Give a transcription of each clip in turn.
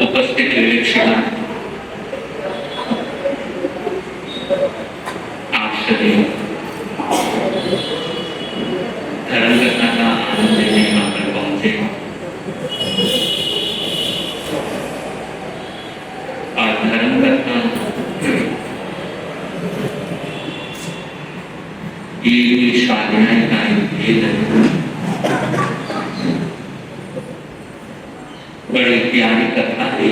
उपस्थित विवेक्षण आप सभी धर्म कथा का आनंद लेने यहाँ पर पहुंचे और धर्म कथा ये स्वाध्याय का भेद बड़ी प्यारी कथा है।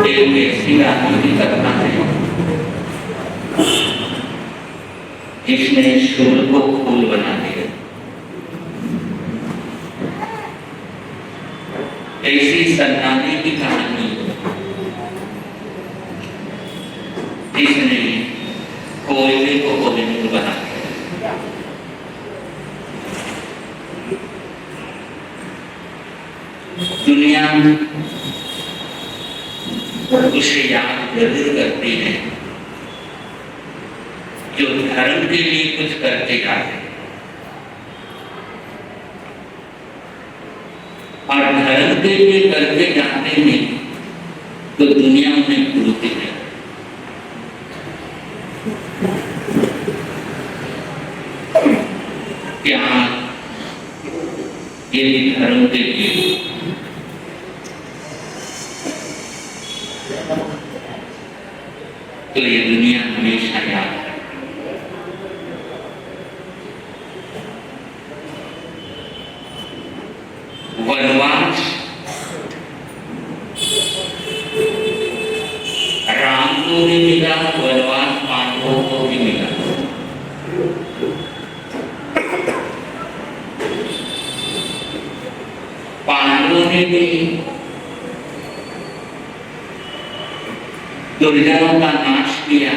एक ऐसी आदमी की कथा है जिसने शूल को फूल बना दिया। ऐसी सन्नाटे की कहानी जिसने कोयले को कोहिनूर बना दिया। दुनिया उसे याद जरूर करती है जो धर्म के लिए कुछ करके जाते हैं और धर्म के लिए करके जाते हैं तो दुनिया उन्हें भूलती है। क्या ये भी धर्म के लिए तो ये दुनिया हमेशा याद है। वनवास राम को भी मिला, वनवास पांडवों को भी मिला। पांडवों ने भी दुर्जनों का नाश किया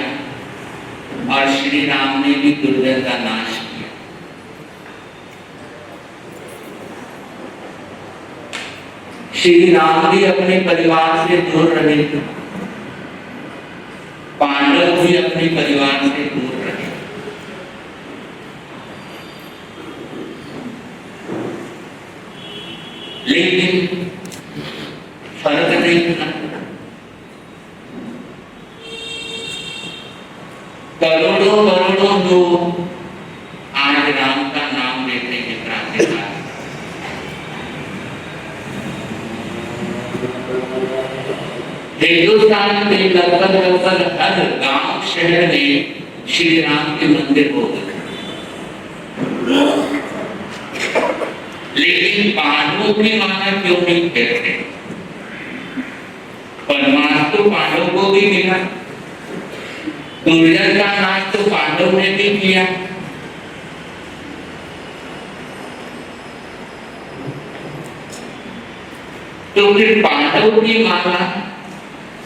और श्री राम ने भी दुर्जन का नाश किया। श्री राम भी अपने परिवार से दूर रहे, पांडव भी अपने परिवार से दूर रहे। लेकिन फर्क नहीं था। करोड़ों करोड़ों लोग आज राम का नाम लेते हैं प्रातःकाल। हिंदुस्तान में लगभग हर गांव शहर में श्री राम के मंदिर हो गए। लेकिन पांडवों की माना क्यों नहीं कहते? वनवास तो पांडवों को भी मिला, दुर्जन का नाश तो पांडव ने भी किया। तो फिर पांडव की माला,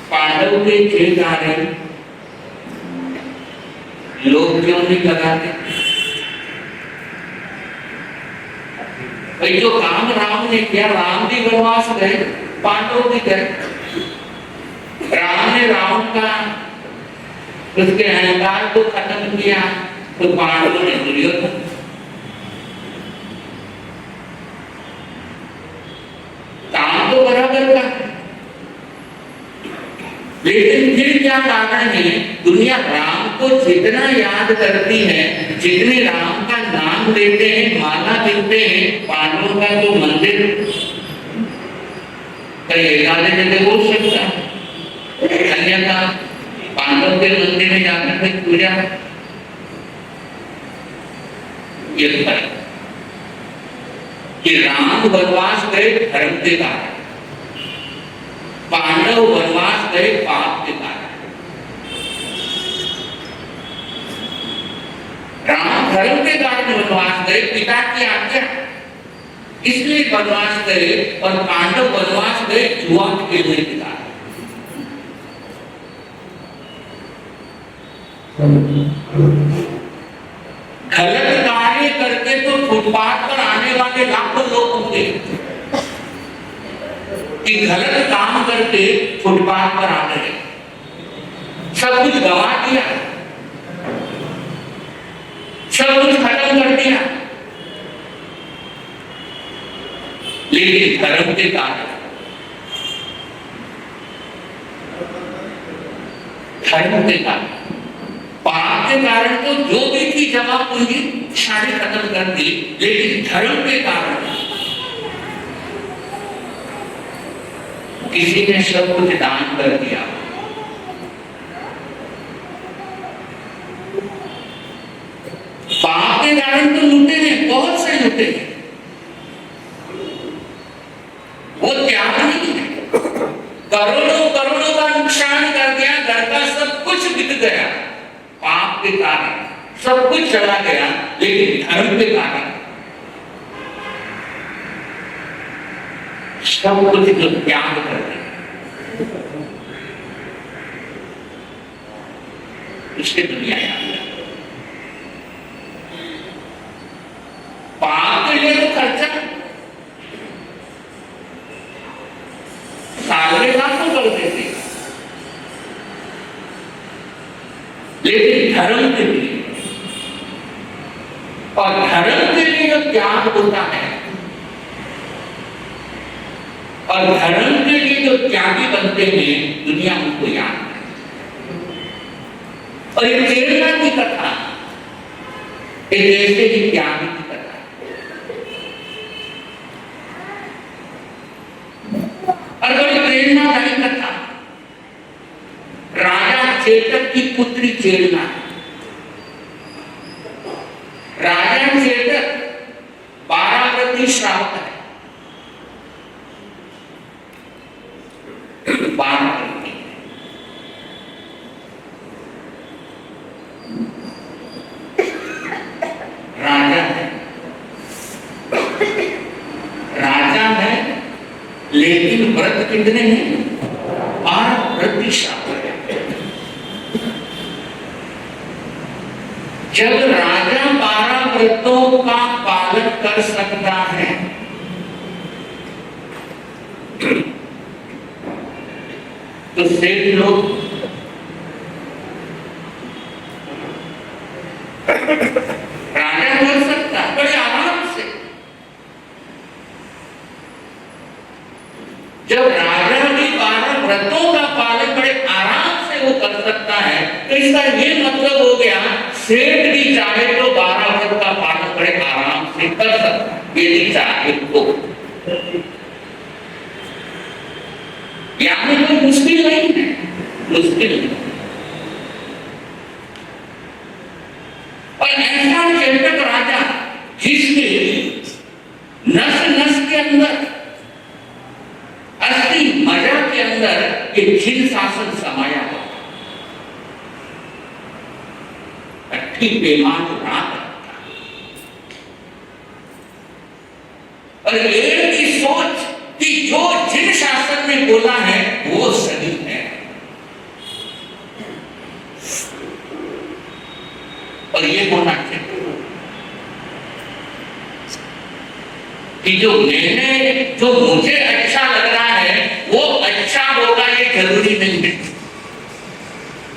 पांडव के जयकारे लोग क्यों नहीं लगाते? भाई जो काम राम ने किया, राम भी वनवास गए, पांडव भी गए। राम ने रावण का उसके अहंकार को खत्म किया तो पांडवों ने दुर्योधन। काम तो बराबर का, लेकिन फिर क्या कारण है? दुनिया राम को जितना याद करती है, जितने राम का नाम लेते हैं, माला देते हैं, पांडवों का तो मंदिर कई एकाधे जगह हो सकता है, अन्यथा पांडव के मंदिर में जाकर के पूजा। ये फर्क कि राम वनवास गए धर्म के कारण, पांडव वनवास गए पाप के कारण। राम धर्म के कारण वनवास गए, पिता की आज्ञा, इसलिए वनवास गए, और पांडव वनवास गए जुआ खेलने के कारण। गलत कार्य करके तो फुटपाथ पर आने वाले लाखों लोग होंगे कि गलत काम करके फुटपाथ पर आ गए, सब कुछ गवा दिया, सब कुछ खत्म कर दिया। लेकिन धर्म के कारण, धर्म के कारण, पाप के कारण तो जो भी थी जमा पूंजी सारी खत्म कर दी, लेकिन धर्म के कारण किसी ने सब कुछ दान कर दिया। पाप के कारण तो लूटे हैं, बहुत से लूटे हैं, वो त्याग नहीं है। करोड़ों करोड़ों का नुकसान कर दिया, घर का सब कुछ बिक गया, पाप के कारण सब कुछ चला गया, लेकिन धर्म के कारण सब कुछ जो त्याग कर दिया। इसके दुनिया पाप के लिए तो खर्चा सारे लाखों कर देते, लेकिन धर्म के लिए, और धर्म के लिए जो त्याग होता है, और धर्म के लिए जो त्यागी बनते हैं, दुनिया उनको याद है। और ये प्रेरणा की कथा एक ऐसे ही त्यागी की कथा, और बड़ी प्रेरणादायी कथा। राजा चेतक की पुत्री चेतना। राजा चेतक 12 व्रती श्रावक है, 12 व्रती। राजा है, राजा है, लेकिन व्रत कितने हैं? 12 व्रती श्रावक है। जब राजा 12 व्रतों का पालन कर सकता है, तो सेठ लोग राजा कर सकता है बड़े आराम से। जब राजा भी 12 व्रतों का पालन बड़े आराम से वो कर सकता है, तो इसका ये मतलब हो गया सेठ भी चाहे तो 12 व्रत का पालन बड़े आराम से कर सकता है, यदि चाहे तो। यानी कोई मुश्किल नहीं है, मुश्किल नहीं। और ऐसा चेतक राजा जिसके नस नस के अंदर, अस्थि मजा के अंदर ये जिन शासन समाया हो, अट्ठी बेमान रात, और ये की सोच कि जो जिन शासन ने बोला है वो सही है, और ये होना चाहिए कि जो मुझे अच्छा लग रहा है वो अच्छा होगा, ये जरूरी नहीं है।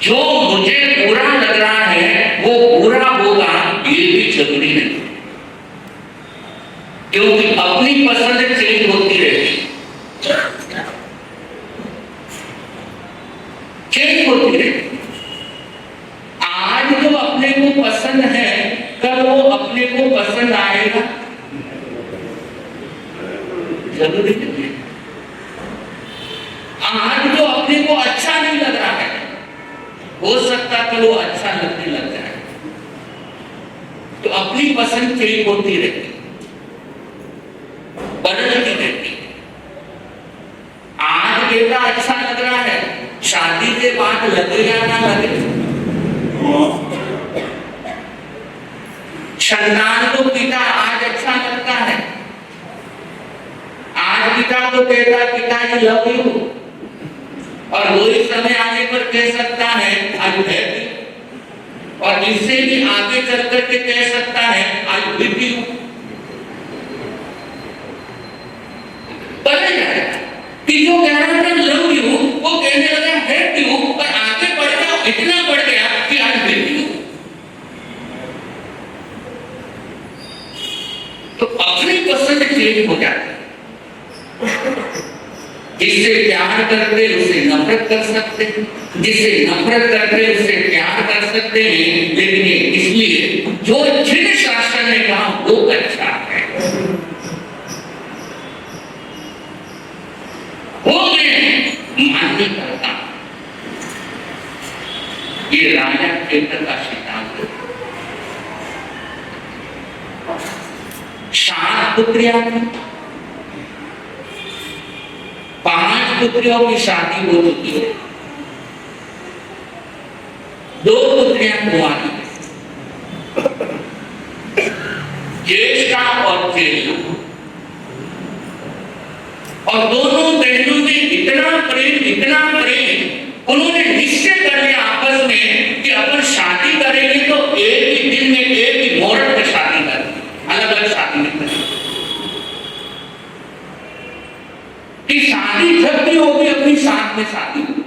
जो मुझे बुरा लग रहा है वो बुरा होगा, ये भी जरूरी नहीं, क्योंकि अपनी पसंद चेंज होती रहती, चेंज होती रहती। आज जो अपने को पसंद है, कल वो अपने को पसंद आएगा, जरूरी नहीं है। आज जो अपने को अच्छा नहीं लग रहा है, हो सकता कल वो अच्छा लगने लग जाए। तो अपनी पसंद चेंज होती रहती, बदलती रहती। आज बेटा अच्छा लग रहा है, शादी के बाद लगे या ना लगे, संतान को पिता आज अच्छा लगता है, आज पिता को कहता पिताजी लव यू, और वही समय आने पर कह सकता है आई हैप्पी, और इससे भी आगे चल करके कह सकता है आई विद यू। बदल जाएगा कि जो कह रहा था लव यू वो कहने लगा हेट यू, और आगे बढ़ गया, इतना बढ़ गया कि आई विद यू। तो अपनी पसंद चेंज हो जाती है। जिससे प्यार करते उससे नफरत कर सकते, जिससे नफरत करते उससे प्यार कर सकते हैं। लेकिन ये इसलिए जो जिन शासन ने कहा वो अच्छा है, वो मैं मान नहीं करता। ये राजा क्षेत्र का सिद्धांत। 7 पुत्रियां थी, 5 पुत्रियों की शादी हो चुकी है, 2 पुत्रियां कुंवारी हैं, ज्येष्ठा और ज्येष्ठा। और दोनों बहनों ने इतना प्रेम उन्होंने निश्चय कर लिया आपस में कि अपन शादी करेंगे तो एक ही दिन में एक ही मुहूर्त में शादी करेंगे, अलग अलग शादी नहीं करेंगे। कि शादी जब भी होगी अपनी साथ में शादी होगी।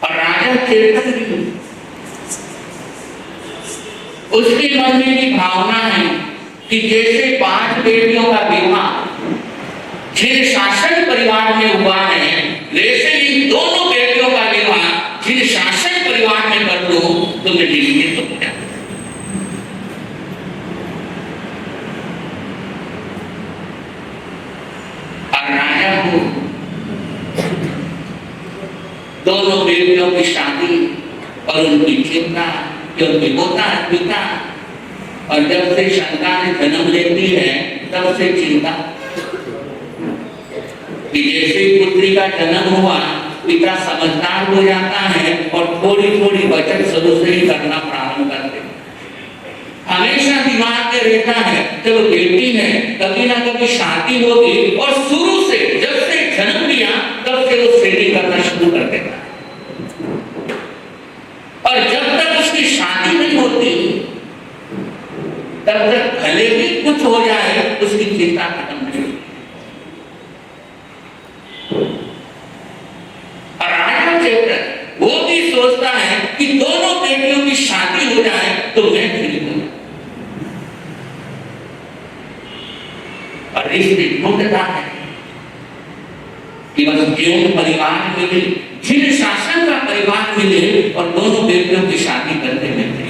और राजा चेतन उसके मन में भी भावना है कि जैसे 5 बेटियों का विवाह जिन शासन परिवार में हुआ है, वैसे ही दोनों बेटियों का विवाह जिन शासन परिवार में कर लो तो मैं निश्चित हो जाए। और राजा को दोनों बेटियों की शादी और उनकी चिंता, क्योंकि होता है पिता, और जब से संतान जन्म लेती है तब से चिंता कि जैसे पुत्री का जन्म हुआ पिता समझदार हो जाता है और थोड़ी थोड़ी बचत शुरू से ही करना प्रारंभ करते। हमेशा दिमाग में रहता है चलो बेटी है कभी ना कभी शादी होगी, और शुरू से जब से जन्म लिया तब से वो सेविंग करना शुरू कर देता है। और जब तक उसकी शादी नहीं होती तब तक भले भी कुछ हो जाए उसकी चिंता खत्म नहीं होती। और राजा चेतन वो भी सोचता है कि दोनों बेटियों की शादी हो जाए तो मैं फ्री हूं। और इसलिए ढूंढता है कि बस जीवन परिवार मिले, जिन शासन का परिवार मिले और दोनों बेटियों की शादी करते मिलते।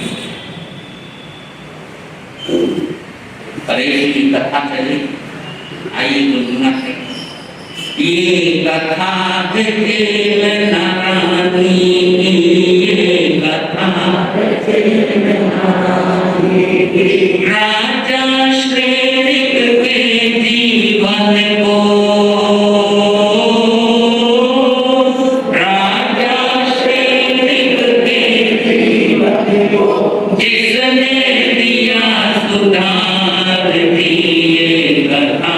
पर ऐसी कथा चली, आइए दुनिया से ये कथा है नारायणी, ये कथा राजा श्रेष्ठ के जीवन को, राजा श्रेष्ठ के जीवन को जिसने दिया सुधार दिए कथा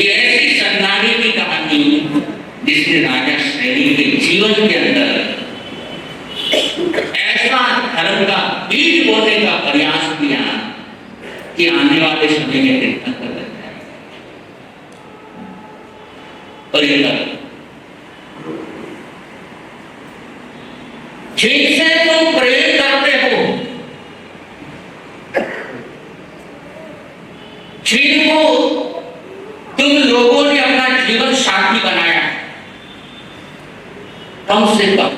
ऐसी सन्नाटे की कहानी जिसने राजा श्रेणी के जीवन के अंदर ऐसा धर्म का बीज बोने का प्रयास किया कि आने वाले समय में तीर्थंकर लग जाए। और ये जिनसे तुम प्रेम करते हो, जिनको तुम लोगों ने अपना जीवन साथी बनाया, कम से कम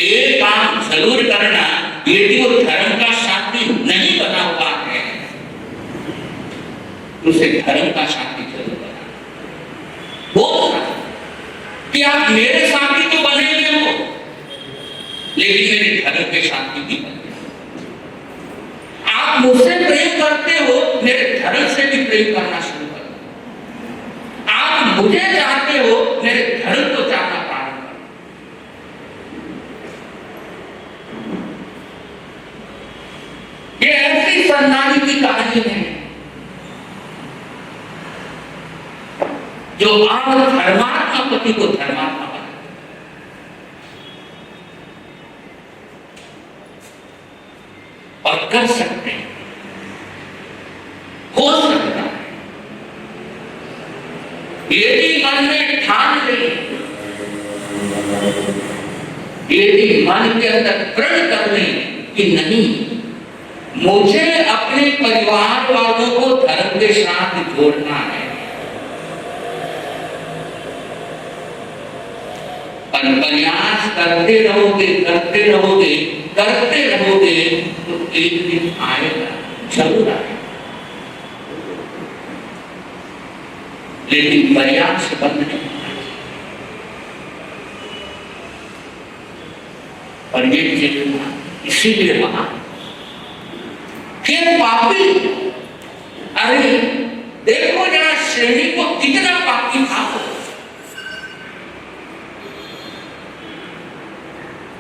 एक काम जरूर करना, यदि वो धर्म का साथी नहीं बना हुआ है उसे धर्म का साथी जरूर बना। वो कि आप मेरे साथी तो बनेंगे हो लेकिन मेरे धर्म के साथी भी बने। आप मुझसे प्रेम करते हो, मेरे धर्म से भी प्रेम करना शुरू करो। आप मुझे चाहते हो, मेरे धर्म को चाहना प्रारंभ करो। ये ऐसी सन्नाटी की कहानी है जो आप धर्मात्मा पति को धर्मात्मा बना, और कर सकते हैं, हो सकता है। यदि मन में ठान ले यदि मन के अंदर प्रण कर लें कि नहीं, मुझे अपने परिवार वालों को धर्म के साथ जोड़ना है, और प्रयास करते रहोगे तो एक दिन आएगा, जरूर आएगा। लेकिन प्रयास बंद नहीं होना चाहिए। और ये चेतना इसीलिए वहां फिर पापी, अरे देखो जरा श्रेणी को कितना पापी था,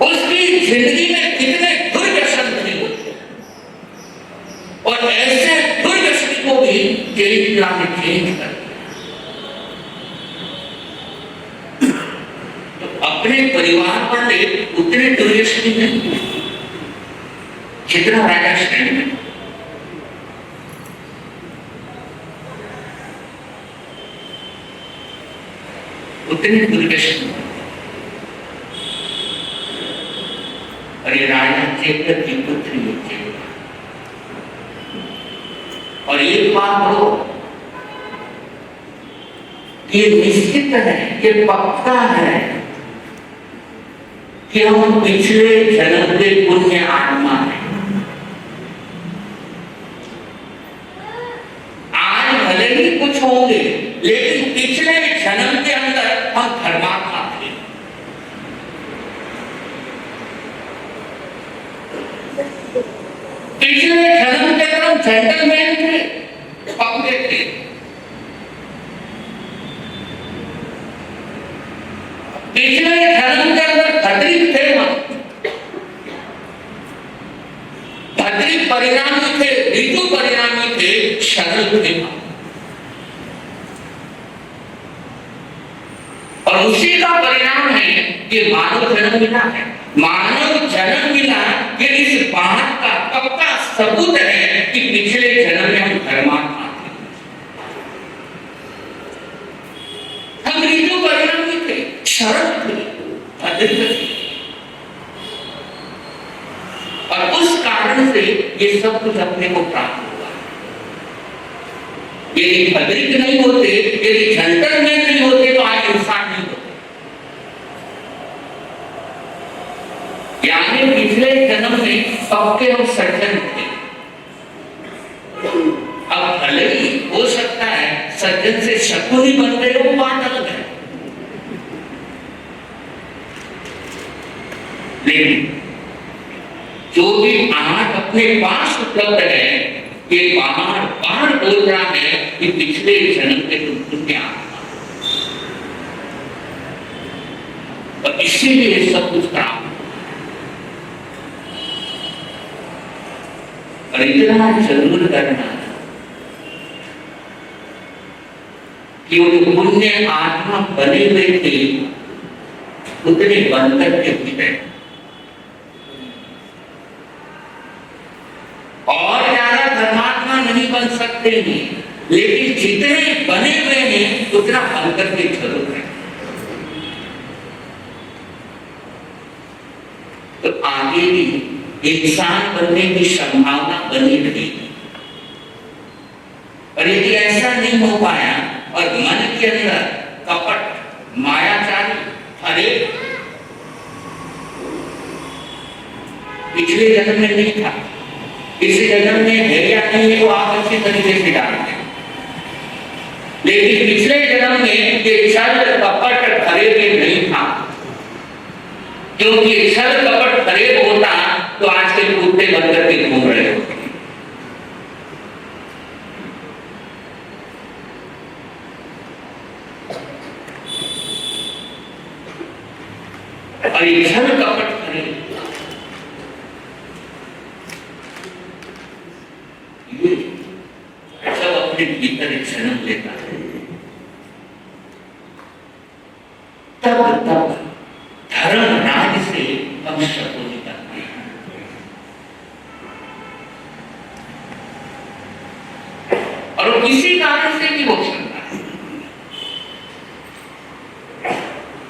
उसकी जिंदगी में कितने दुर्व्यसन थे, और ऐसे दुर्व्यसन को भी चेतना ने चेंज कर दिया। तो अपने परिवार पर उतने दुर्व्यसनी नहीं जितना राजा श्रेणी में, उतने दुर्व्यसनी। और ये राजा चेतक की पुत्री है। और एक बात हो, ये निश्चित है, ये पक्का है कि हम पिछले जन्म के पुण्य आत्मा हैं। आज भले ही कुछ होंगे, लेकिन पिछले जन्म के अंदर हम धर्मात्मा थे। पिछले जन्म के अंदर हम जेंटलमैन थे, पक्के थे। पिछले जन्म के अंदर खतरी थे, खतरी परिणामी थे, ऋतु परिणामी थे, सरल थे। और उसी का परिणाम है कि मानव जन्म मिला है। मानव जन्म मिला ये इस बात का पक्का सबूत है कि पिछले जन्म में हम धर्मात्मा थे, हम ऋतु परिणामी थे, सरल थे, खतरी थे। और उस कारण से ये सब कुछ अपने को प्राप्त हुआ। यदि भद्रिक नहीं होते, यदि जेंटलमैन नहीं होते, तो आज इंसान नहीं होते। यानी पिछले जन्म में सबके हम सज्जन थे। अब भले ही हो सकता है सज्जन से शकुनी बन गए, वो बात अलग है। लेकिन जो भी आज अपने पास उपलब्ध है, ये बार बार बोल रहा है कि पिछले जन्म के तुम क्या, और इसीलिए सब कुछ प्राप्त। और इतना जरूर करना कि वो पुण्य आत्मा बने हुए थे, उतने बंधन के भीतर और ज्यादा धर्मात्मा नहीं बन सकते हैं, लेकिन जितने बने हुए हैं उतना बंधन की जरूरत है। तो आगे भी इंसान बनने की संभावना बनी रही। और यदि ऐसा नहीं हो पाया और मन के अंदर कपट, मायाचारी, अरे पिछले जन्म में नहीं था, इस जन्म में है या नहीं है वो आप अच्छी तरीके से जानते हैं, लेकिन पिछले जन्म में ये छल कपट फरेब नहीं था। क्योंकि छल कपट फरेब होता तो आज के कुत्ते बन करके घूम रहे होते। और ये छल कपट फरेब ये सब अपने भीतर एक जन्म लेता है। तब धर्म राज से हम शकुनी करते हैं। और वो किसी कारण से भी हो सकता है।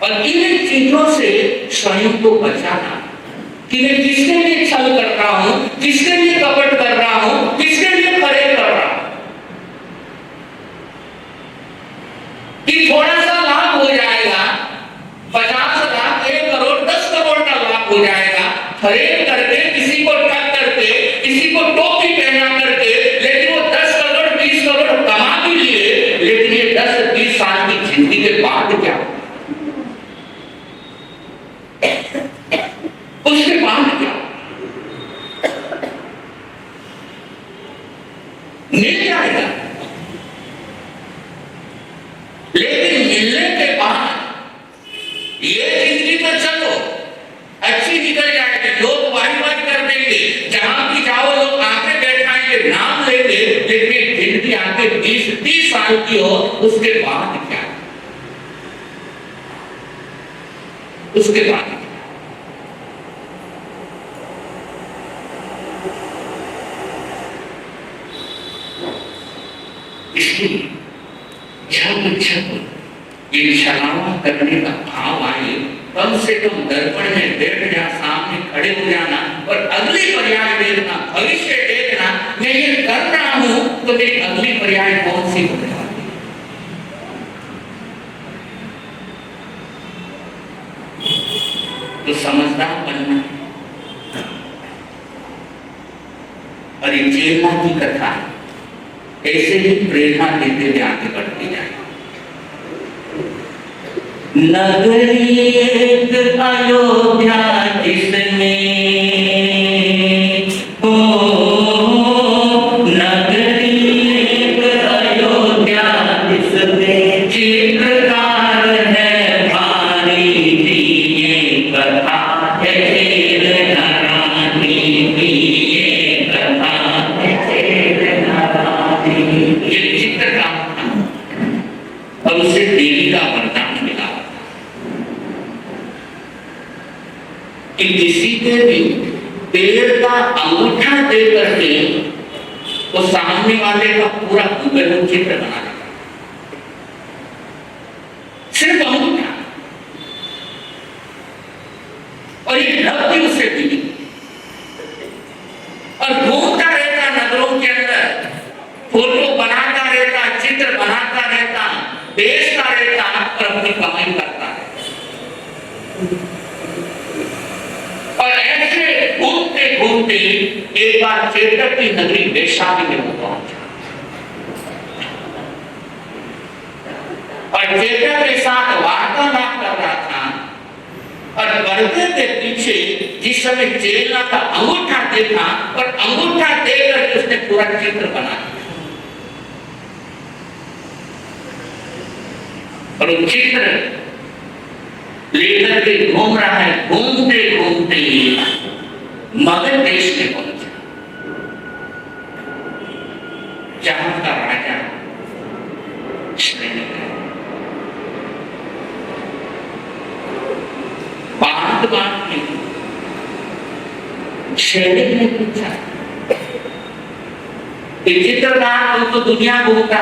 और इन चीजों से स्वयं को बचाना कि मैं किसके लिए छल कर रहा हूं, किसके लिए कपट कर रहा हूं, किसके लिए फरेब कर रहा हूं। कि थोड़ा सा लाभ हो जाएगा, 50 लाख, 1 करोड़, 10 करोड़ का लाभ हो जाएगा फरेब करके, किसी को ठग करके, किसी को टोपी पहना करके, लेकिन वो 10 करोड़ 20 करोड़ कमा भी लिए, लेकिन ये 10-20 साल की जिंदगी के बाद क्या, उसके बाद क्या मिल जाएगा, लेकिन मिलने के बाद ये जिंदगी तो चलो अच्छी निकल जाएगी, लोग वाही वाही कर देंगे, जहां भी जाओ लोग आके बैठाएंगे, नाम लेंगे, लेकिन जिंदगी आके 20-30 साल की हो, उसके बाद क्या, उसके बाद इसलिए जब ये छलावा करने का भाव आए, कम से कम दर्पण में बैठ जा, सामने खड़े हो जाना और अगली पर्याय देखना, भविष्य देखना, मैं ये कर रहा हूं तो मेरी अगली पर्याय कौन सी होने वाली है। तो समझदार बनना। और ये चेतना की कथा ऐसे ही प्रेरणा देते हुए आगे बढ़ती जाए। नगरी एक अयोध्या जिसमें हो, नगरी एक अयोध्या जिसमें चित्रकार है भारी जी, ये कथा है शेर नारायणी की, ये कथा है शेर नारायणी। ये चित्रकार था और उसे देवी का वरदान मिला कि किसी के भी पैर का अंगूठा दे करके वो सामने वाले का पूरा हुबहू चित्र बना देगा, सिर्फ अंगूठा। और ये लब्धि उसे मिली और घूमता रहता नगरों के अंदर, फोटो बनाता रहता, चित्र बनाता रहता, बेचता रहता और अपनी कमाई करता है। और ऐसे घूमते घूमते एक बार चेतक की नगरी वैशाली में पहुंचा और चेतक के साथ वार्तालाप कर रहा था और पर्दे के पीछे जिस समय चेला का अंगूठा देखा और अंगूठा देखकर उसने पूरा चित्र बना दिया और वो चित्र लेकर के घूम रहा है। घूमते घूमते मगध देश में पहुंचा, जहां का राजा बात में शेरिक ने पूछा, चित्रकार तो दुनिया घूमता,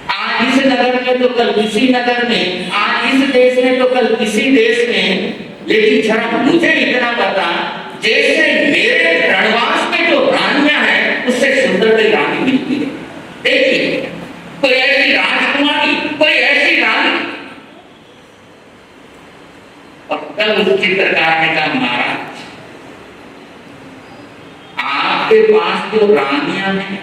आज इस नगर में तो कल किसी नगर में, आज इस देश में तो कल किसी देश में, लेकिन जरा मुझे इतना बता, जैसे मेरे रणवास में जो रानियां हैं उससे सुंदर कोई रानी मिलती है, देखिए कोई ऐसी राजकुमारी, कोई ऐसी रानी। और तब उस चित्रकार ने कहा, महाराज आपके पास जो रानियां हैं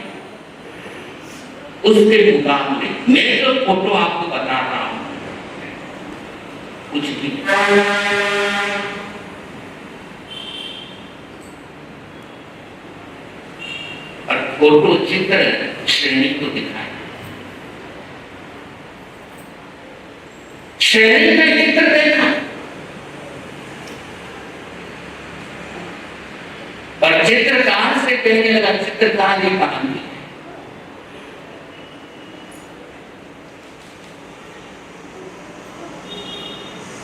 उसके मुकाबले मैं जो फोटो आपको बता रहा हूं कुछ भी। और फोटो चित्र श्रेणी को दिखाया, श्रेणी में चित्र देखा और चित्रकार से कहने लगा, चित्रकार ये कहानी है।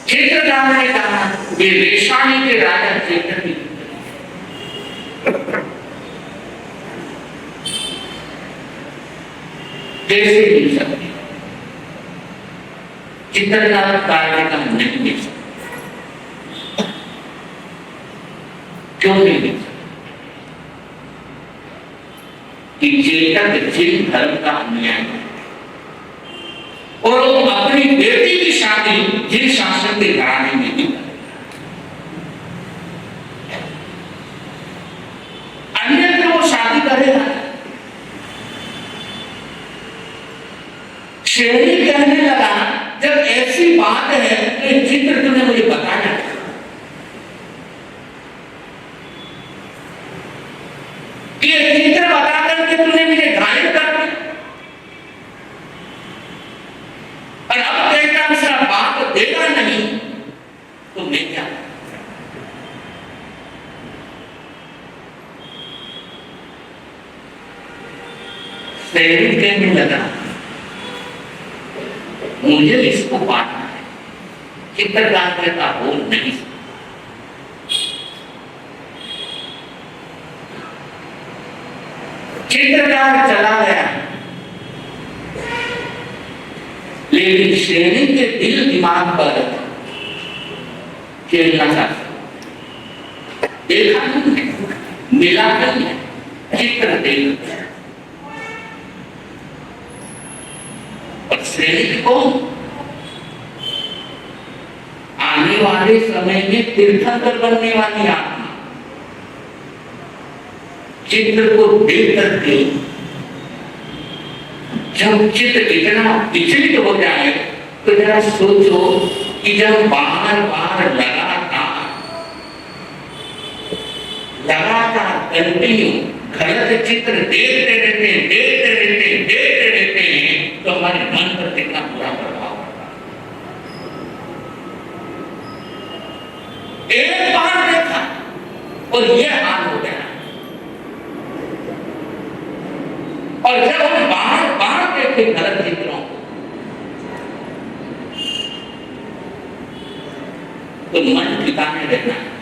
चित्रकार ने कहा, ये वैशाली के राजा चेतक जैसे मिल सकती, चित्रकार कार्यक्रम नहीं मिल सकता। क्यों नहीं मिल सकता? कि चेतक जिन धर्म का अन्याय है और वो अपनी बेटी की शादी जिन शासन के घराने में भी अन्यत्र वो शादी करेगा। शेरी कहने लगा जब ऐसी बात है तो चित्र तुमने मुझे बताया, ये चित्र बता करके तुमने मुझे घायल कर दिया और अब कहता उसका बाप देगा नहीं तो मैं क्या? शेरी कहने लगा मुझे इसको पाना है, चित्रकार का बोल नहीं। चित्रकार चला गया लेकिन शेरी के दिल दिमाग पर खेलना चाहता, देखा नहीं, मिला नहीं, चित्र देख और शेरी को आने वाले समय में तीर्थंकर बनने वाली आत्मा चित्र को देख करके जब चित्र इतना विचलित हो जाए तो जरा सोचो कि जब बार बार लगातार कंटिन्यू गलत चित्र देखते रहते हैं तो हमारे मन पर कितना बुरा प्रभाव पड़ता है। एक बार देखा और यह हाल हो गया और जब हम बार बार देखे गलत चित्रों को तो मन ठिकाने रहना है।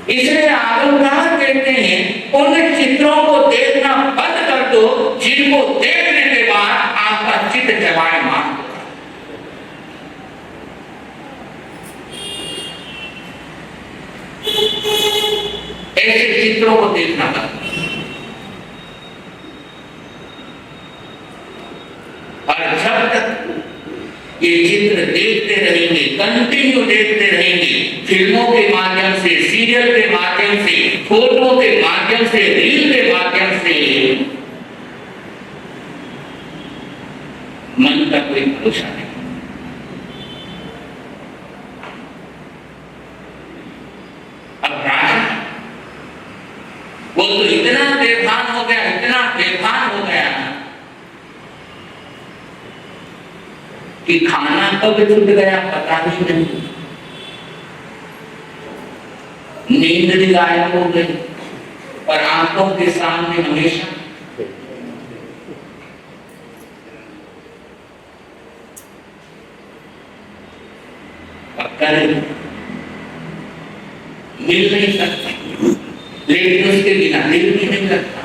इसलिए आलमकार कहते हैं उन चित्रों को देखना बंद कर दो जिनको देखने के बाद आपका चित्त चलायमान हो। ऐसे चित्रों को देखना बंद और जब तक ये चित्र देखते रहेंगे, कंटिन्यू देखते रहेंगे, फिल्मों के माध्यम से, सीरियल के माध्यम से, फोटो के माध्यम से, रील के माध्यम से, मन का कोई भरोसा नहीं। अब राजा वो तो इतना बेभान हो गया, इतना बेभान हो गया कि खाना कब छूट गया पता ही नहीं, नींद भी गायब हो गई और आंखों के सामने हमेशा मिल नहीं सकती, लेकिन उसके बिना दिल भी नहीं लगता।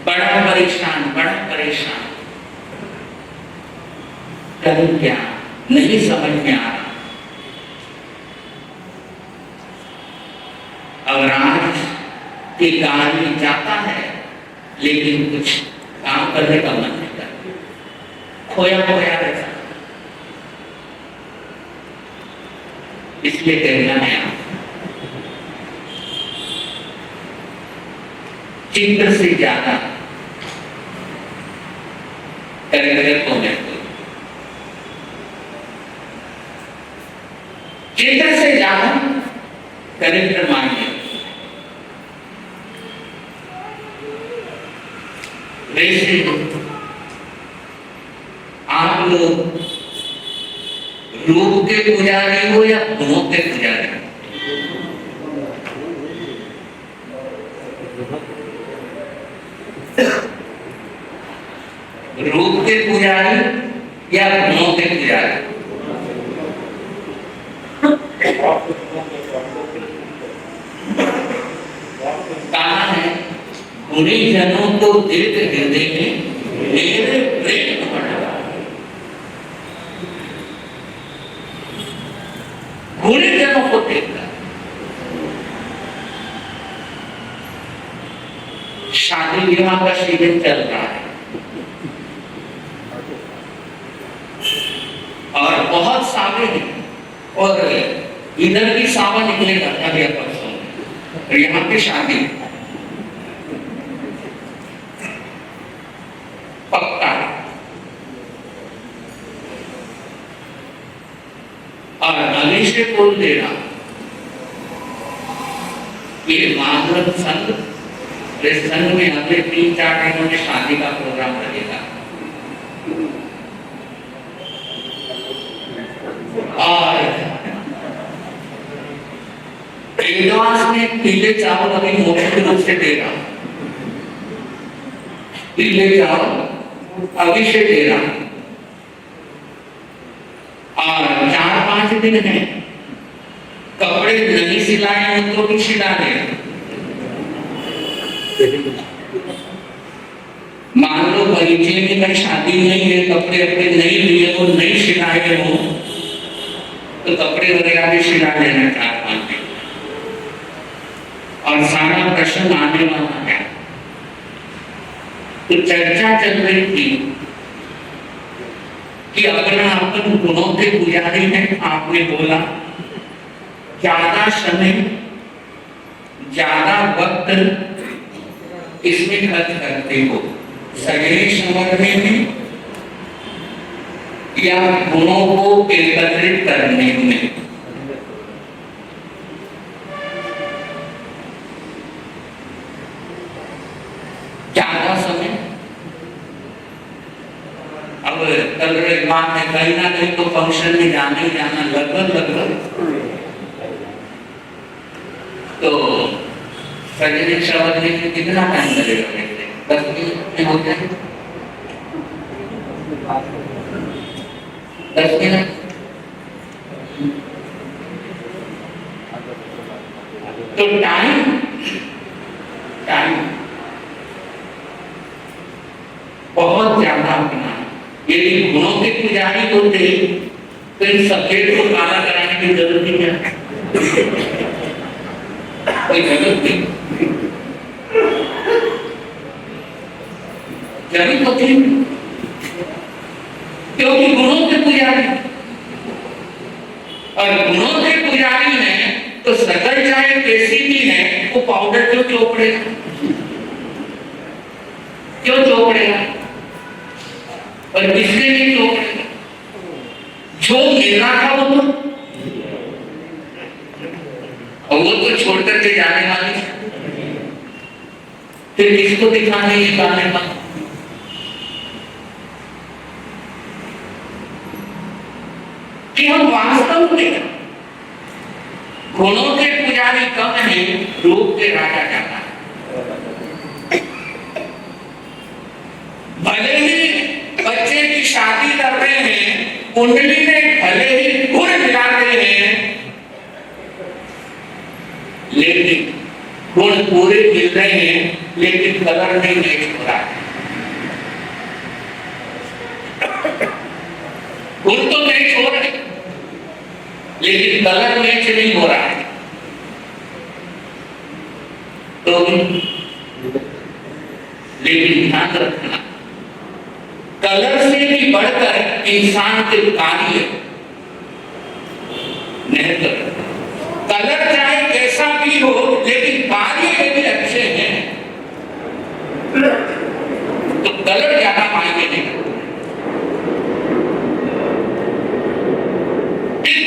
बड़ा परेशान करूं क्या, नहीं समझ में आ रहा। अब राज के कार्य जाता है लेकिन कुछ काम करने का मन नहीं करता, खोया खोया रहता। इसलिए कहना है चित्र से ज्यादा कैरेक्टर को महत्व, चित्र से ज्यादा कैरेक्टर मानिए। वैसे आप लोग रूप के पुजारी हो या गुणों के पुजारी? रूप के पुजारी या गुणों के पुजारी? गुणीजनों को देख हृदय में मेरे प्रेम बढ़ा। गुणीजनों को देखकर शादी विवाह का सीजन चल रहा है और बहुत सावे हैं और इधर भी सावा निकलेगा अगले परसों और यहाँ पे शादी पक्का। और अभी से बोल देना ये माधव संघ इस संघ में अगले 3-4 दिनों में शादी का प्रोग्राम लगेगा और एडवांस में पीले चावल अभी मौखिक रूप से दे रहा, पीले चावल अभी से दे रहा और 4-5 दिन है कपड़े नहीं सिलाए तो भी सिला दे। मान लो परिचय में कहीं शादी नहीं है, कपड़े अपने नहीं लिए हो, नहीं सिलाए हो तो कपड़े वगैरह भी सिला लेना 4-5 दिन। और सारा प्रश्न आने वाला है तो चर्चा चल रही थी कि अपना अपन गुणों के पुजारी हैं। आपने बोला ज्यादा समय ज्यादा वक्त इसमें खर्च करते हो, शरीर संवर्धने में या गुणों को एकत्रित करने में। ज्यादा समय अब कल रविवार में कहीं ना कहीं तो फंक्शन में जाना ही जाना लगभग तो शरीर संवर्धने में कितना टाइम लगेगा? 10 मिनट में हो जाए, 10 मिनट। तो टाइम बहुत ज्यादा अपना। यदि गुणों के पुजारी होते तो इन सफेद को काला कराने की जरूरत ही क्या? कोई जरूरत नहीं, जरूरत तो थी क्योंकि गुणों के पुजारी और गुणों के पुजारी हैं तो शकल चाहे कैसी भी है वो पाउडर क्यों चोपड़ेगा? क्यों चोपड़ेगा? और किसने नहीं चोपड़ेगा? जो मिल रहा था वो तो छोड़ करके जाने वाली, फिर किसको दिखाने ये गाने का? कि हम वास्तव में गुणों के पुजारी कम है, रूप के राजा ज्यादा है। भले ही बच्चे की शादी कर रहे हैं, कुंडली में भले ही गुण मिला रहे हैं, लेकिन गुण पूरे मिल रहे हैं लेकिन कलर नहीं मैच हो रहा है। गुण तो मैच हो रहे लेकिन कलर मैच नहीं हो रहा है। तो लेकिन ध्यान रखना कलर से भी बढ़कर इंसान के कार्य नहीं। कलर चाहे कैसा भी हो लेकिन कार्य यदि अच्छे हैं तो कलर ज्यादा मायने नहीं रखता।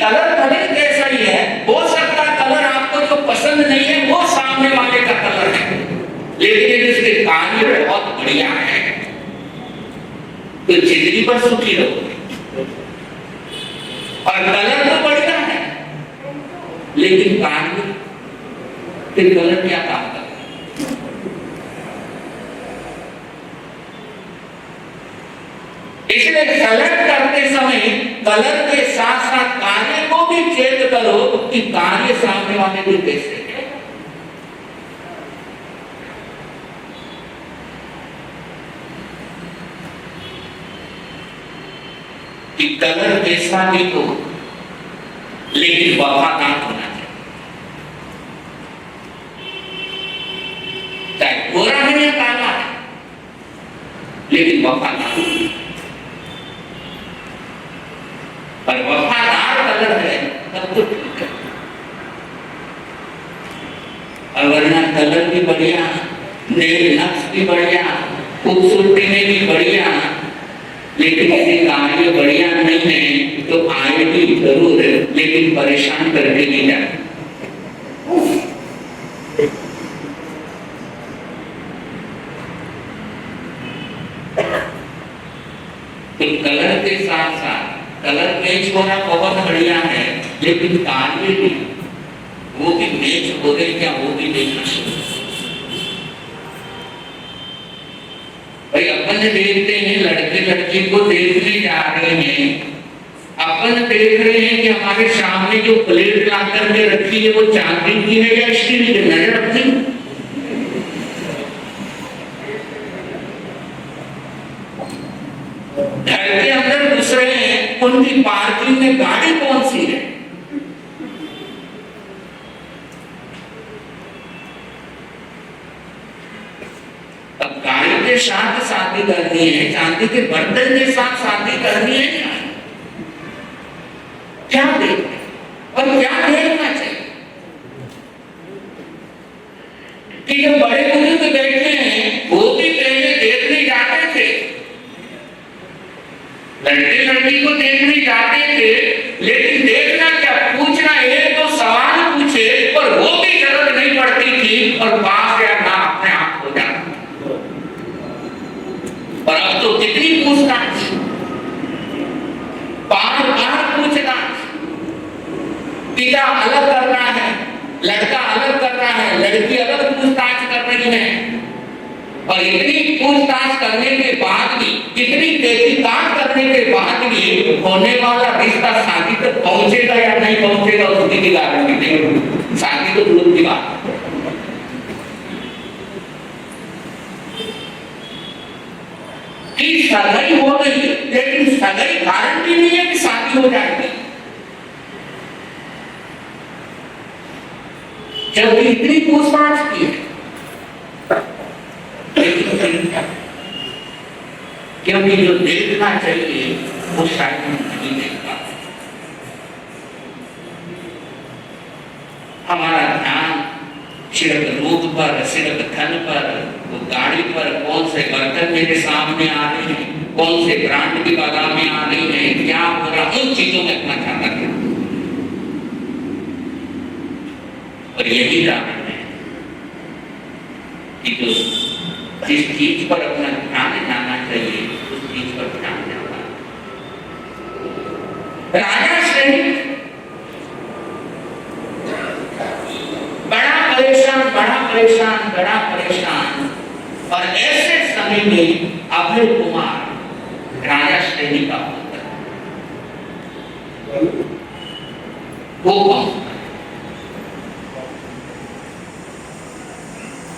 कलर भले कैसा ही है, हो सकता है कलर आपको जो पसंद नहीं है वो सामने वाले का कलर है, लेकिन इसके कार्य बहुत बढ़िया है तो जिंदगी पर सुखी रहोगे। और कलर तो बढ़िया है लेकिन कार्य फिर कलर क्या काम करता है? इसलिए कलर करते समय कलर के साथ साथ कार्य को भी चेक करो कि कार्य सामने वाले भी कैसे है। कि कलर कैसा भी हो लेकिन वफादार होना चाहिए, चाहे गोरा है या काला है लेकिन वफादार। पर वफादार कलर है तब तो ठीक है, और वरना कलर भी बढ़िया, नेल नक्श भी बढ़िया, खूबसूरती में भी बढ़िया, लेकिन यदि कार्य बढ़िया नहीं है तो आएगी जरूर लेकिन परेशान करके नहीं जाए। तो कलर के साथ साथ कलर मैच होना बहुत बढ़िया है, लेकिन कार्य भी वो भी मैच हो गए क्या वो भी देखना चाहिए। भाई अपन देखते हैं लड़के लड़की को देखने जा रहे हैं, अपन देख रहे हैं कि हमारे सामने जो प्लेट ला करके रखी है वो चांदी की है या स्टील की, नजर रखती। घर के अंदर घुस रहे हैं, उनकी पार्किंग में गाड़ी कौन सी है, गाड़ी के साथ शादी करनी है, चांदी के बर्तन के साथ शादी करनी है, क्या देखना और क्या देखना चाहिए कि जो बड़े बुजुर्ग बैठे हैं वो भी पहले देखने जाते थे, लड़के लड़की को देखने जाते थे, लेकिन देखना क्या, पूछना एक तो सवाल पूछे और वो भी जरूरत नहीं पड़ती थी और पास या ना अपने आप हो जाता। और अब तो कितनी पूछताछ, बार बार पूछताछ, पिता अलग कर रहा है, लड़का अलग कर रहा है, लड़की अलग पूछताछ कर रही है, और इतनी पूछताछ करने के बाद भी, इतनी तहकीकात करने के बाद भी होने वाला रिश्ता शादी तक पहुंचेगा या नहीं पहुंचेगा उसकी भी गारंटी नहीं, शादी तो दूर की बात। सगाई हो गई लेकिन सगाई गारंटी नहीं है कि शादी हो जाएगी। जब इतनी पूछताछ की क्योंकि जो देखना चाहिए वो शायद नहीं देखता। हमारा ध्यान सिर्फ रूप पर, सिर्फ धन पर, वो गाड़ी पर, कौन से बर्तन मेरे सामने आ रहे हैं, कौन से ब्रांड की बादामें आ रही हैं, क्या हो रहा, उन चीजों में अपना ध्यान रखें। और यही कारण है कि जो जिस चीज पर अपना ध्यान जाना चाहिए उस चीज पर ध्यान जाना। राजा श्रेणी बड़ा परेशान और ऐसे समय में अभय कुमार राजा श्रेणी का पुत्र, वो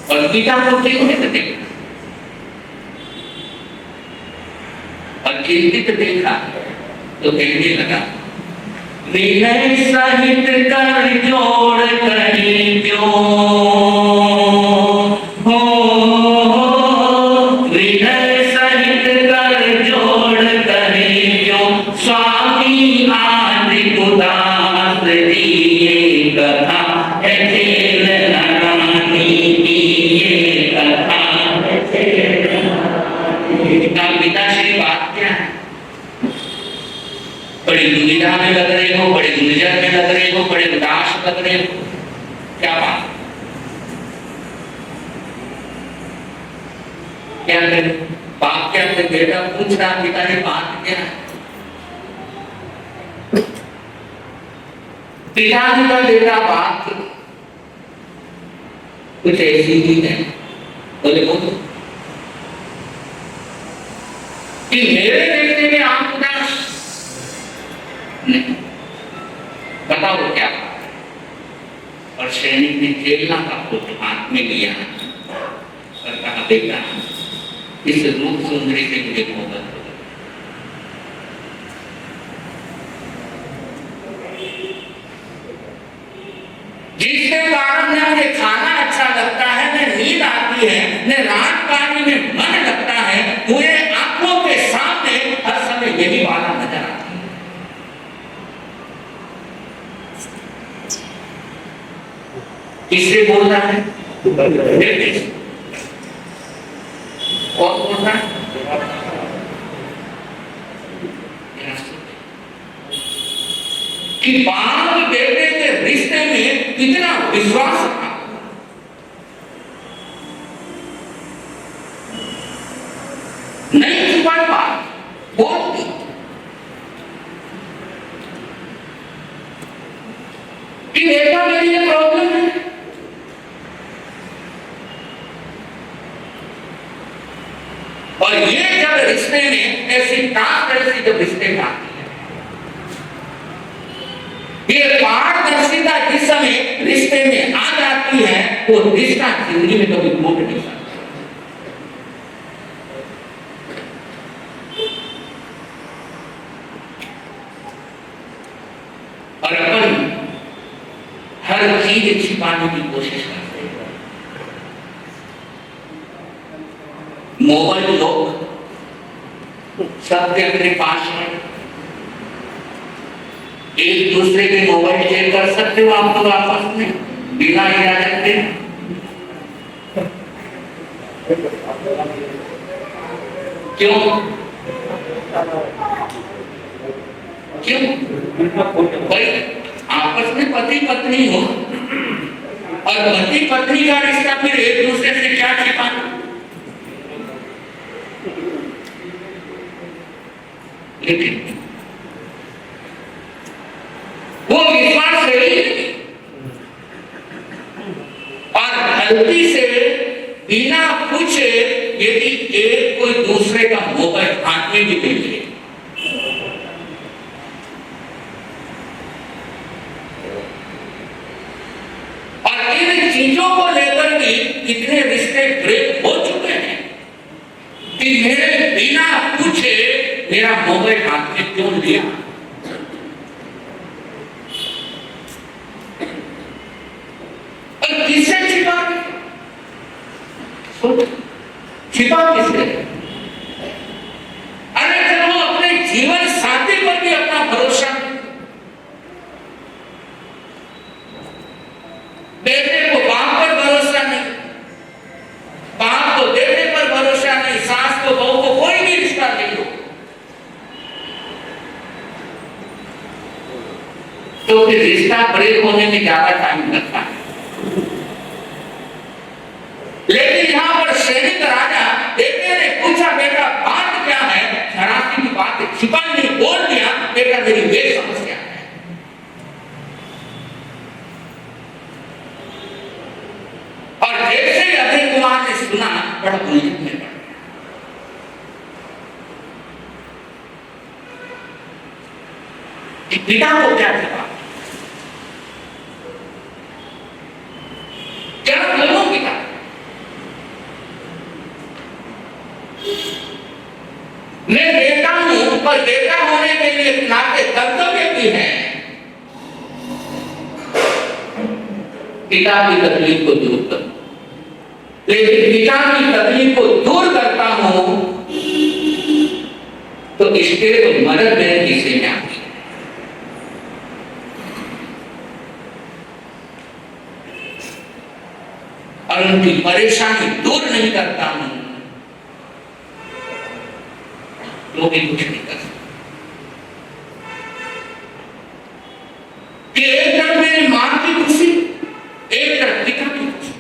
और पिता को चिंतित देखा और चिंतित देखा तो कहने लगा, विनय सहित कर जोड़ कहीं क्यों हो, विनय सहित कर जोड़ कहीं क्यों, स्वामी आदि उदास दिए कथा है खेल रानी की, ये कथा है खेल रानी। पिताश्री बात क्या है, बड़ी दुविधा में लग रहे हो, बड़े दुर्जन में लग रहे हो, बड़े उदास लग रहे हो, क्या बात, क्या करें? बाप क्या करे, बेटा पूछ रहा पिता ने बात क्या है। पिताजी का बेटा बात कुछ ऐसी ही है, बोले बोलो कि मेरे देखने में आप उदास नहीं, बताओ क्या बात है। और सैनिक ने खेलना का पुत्र हाथ में लिया और कहा, बेटा इस रूप सुंदरी से मुझे मोहब्बत हो गई, जिसके कारण न मुझे खाना अच्छा लगता है, न नींद आती है, न रात पानी में मन लगता है, मुझे आंखों के सामने हर समय यही वाला नजर आता है। किससे बोल रहा है? कौन बोल रहा है? कि बाप बेटे के रिश्ते में कितना विश्वास था। नहीं छुपा बात बोल दी। कि बेटा मेरी ये प्रॉब्लम है, और ये जब रिश्ते में ऐसी जब रिश्ते में आती है, ये पारदर्शिता जिस समय रिश्ते में आ जाती है, वो रिश्ता जिंदगी में कभी टूट नहीं सकता। और अपन हर चीज छिपाने की कोशिश करते हैं। मोबाइल लोग सबके अपने पास में, एक दूसरे के मोबाइल चेक कर सकते हो आप लोग आपस में बिना इजाजत के? क्यों? क्यों? भाई आपस में पति पत्नी हो, और पति पत्नी का रिश्ता फिर एक दूसरे से क्या छिपाना? लेकिन वो विश्वास रही, और गलती से बिना पूछे यदि एक कोई दूसरे का मोबाइल हाथ में भी ले ले, और इन चीजों को लेकर भी इतने रिश्ते ब्रेक हो चुके हैं कि मेरे बिना पूछे मेरा मोबाइल हाथ में क्यों लिया? और किससे छिपा? छिपा किससे? अरे चलो अपने जीवन साथी पर भी अपना भरोसा, बेटे को बाप पर भरोसा नहीं, बाप को बेटे पर भरोसा नहीं, सास को बहू को कोई भी रिश्ता नहीं हो, तो फिर रिश्ता ब्रेक होने में ज्यादा टाइम लगता है। लेकिन यहाँ पर सैनिक राजा बेटे ने पूछा, बेटा बात क्या है? शराबी की बात छिपा नहीं, बोल दिया, बेटा मेरी ये समस्या है। और जैसे अभय कुमार ने सुना, बड़ा उलझन में पड़ गया। पिता को क्या छिपा, क्या बोलूं पिता? मैं बेटा हूं, पर बेटा होने के लिए नाते कर्तव्य भी है पिता की तकलीफ को दूर कर। लेकिन पिता की तकलीफ को दूर करता हूं तो इसके तो मदद मेरे किसी में आती है। और उनकी परेशानी दूर नहीं करता हूं तो भी कुछ नहीं कर सकता। कि एक तरफ मेरी मां की खुशी, एक तरफ पिता की खुशी,